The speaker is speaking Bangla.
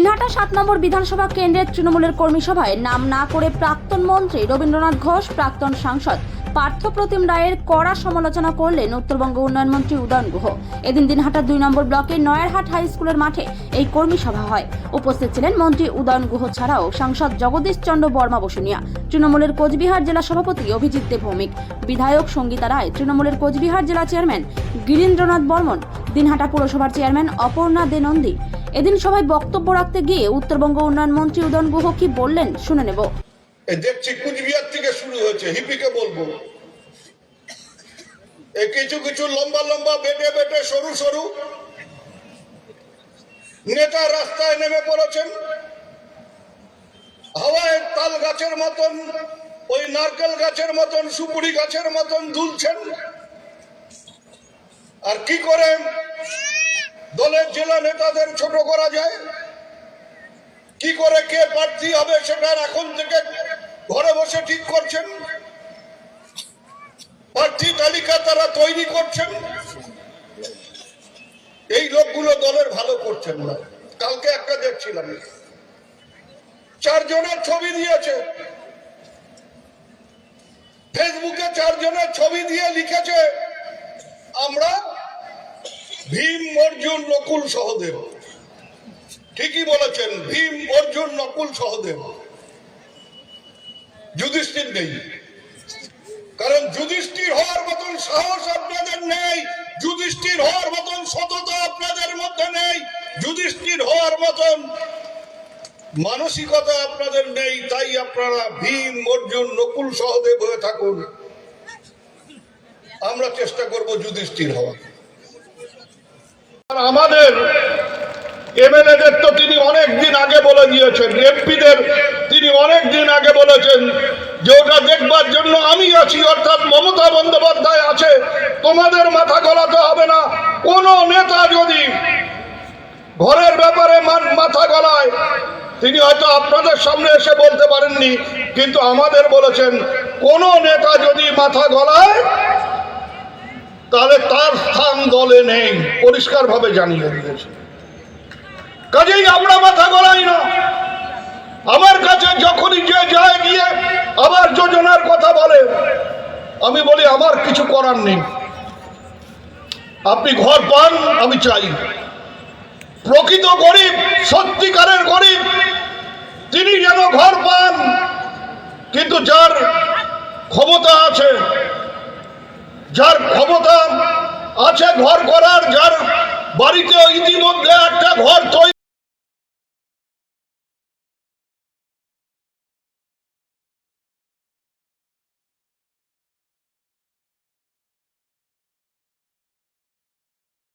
দিনহাটা 7 নম্বর বিধানসভা কেন্দ্রের তৃণমূলের কর্মী সভায় নাম না করে প্রাক্তন মন্ত্রী রবীন্দ্রনাথ ঘোষ, প্রাক্তন সাংসদ পার্থপ্রতিম রায়ের কড়া সমালোচনা করলেন উত্তরবঙ্গ উন্নয়ন মন্ত্রী উদয়ন গুহ। এদিন দিনহাটা 2 নম্বর ব্লকের নয়ারহাট হাই স্কুলের মাঠে এই কর্মী সভা হয়। উপস্থিত ছিলেন মন্ত্রী উদয়ন গুহ ছাড়াও সাংসদ জগদীশ চন্দ্র বর্মা বসুনিয়া, তৃণমূলের কোচবিহার জেলা সভাপতি অভিজিৎ দেব ভৌমিক, বিধায়ক সঙ্গীতা রায়, তৃণমূলের কোচবিহার জেলা চেয়ারম্যান গিরীন্দ্রনাথ বর্মন, দিনহাটা পুরসভার চেয়ারম্যান অপর্ণা দে নন্দী। এদিন সভায় বক্তব্য রাখতে গিয়ে উত্তরবঙ্গ উন্নয়ন মন্ত্রী উদয়ন গুহ কি বললেন শুনে নেব। দেখছি কুচবিহার থেকে শুরু হয়েছে, হিপিকে বলবো কিছু কিছু লম্বা লম্বা বেটে বেটে সরু সরু নেতা রাস্তায় নেমে পড়েছেন, হাওয়ায় তাল গাছের মতন, ওই নারকেল গাছের মতন, সুপুরি গাছের মতন দুলছেন। আর কি করে দলের জেলা নেতাদের ছোট করা যায়, কি করে কে প্রার্থী হবে সেটা এখন থেকে ঘরে বসে ঠিক করছেন, প্রার্থী তালিকা তারা তৈরি করছেন। এই লোকগুলো দলের ভালো করছেন না। কালকে একটা দেখছিলাম, 4 জনের ছবি দিয়েছে ফেসবুকে, 4 জনের ছবি দিয়ে লিখেছে আমরা ভীম, অর্জুন, নকুল, সহদেব। ঠিকই বলেছেন, ভীম, অর্জুন, নকুল, সহদেব। যুধিষ্ঠির নেই, কারণ যুধিষ্ঠির হওয়ার মতন সাহস আপনাদের নেই, যুধিষ্ঠির হওয়ার মতন সততা আপনাদের মধ্যে নেই, যুধিষ্ঠির হওয়ার মতন মানসিকতা আপনাদের নেই। তাই আপনারা ভীম, অর্জুন, নকুল, সহদেব হয়ে থাকুন। আমরা চেষ্টা করব যুধিষ্ঠির হওয়া। আমাদের এমএলএদের তো তিনি অনেক দিন আগে বলে দিয়েছেন, এমপিদের তিনি অনেক দিন আগে বলেছেন যে ওটা দেখবার জন্য আমি আছি, অর্থাৎ মমতা বন্দ্যোপাধ্যায় আছে, তোমাদের মাথা গলাতে হবে না। কোন নেতা যদি ঘরের ব্যাপারে মাথা গলায়, তিনি হয়তো আপনাদের সামনে এসে বলতে পারেননি, কিন্তু আমাদের বলেছেন কোন নেতা যদি মাথা গলায় তাহলে তার স্থান দলে নেই, পরিষ্কার ভাবে জানিয়ে দিয়েছে। কাজেই আমরা মাথা গলাই না। আমার কাছে যখনই যে যায় গিয়ে আবার যোজনার কথা বলে, আমি বলি আমার কিছু করার নেই, আপনি ঘর পান, আমি চাই। প্রকৃত গরিব, সত্যিকারের গরিব, তিনি যেন ঘর পান। কিন্তু যার ক্ষমতা আছে, যার ক্ষমতা আছে ঘর করার, যার বাড়িতে ইতিমধ্যে একটা ঘর তৈরি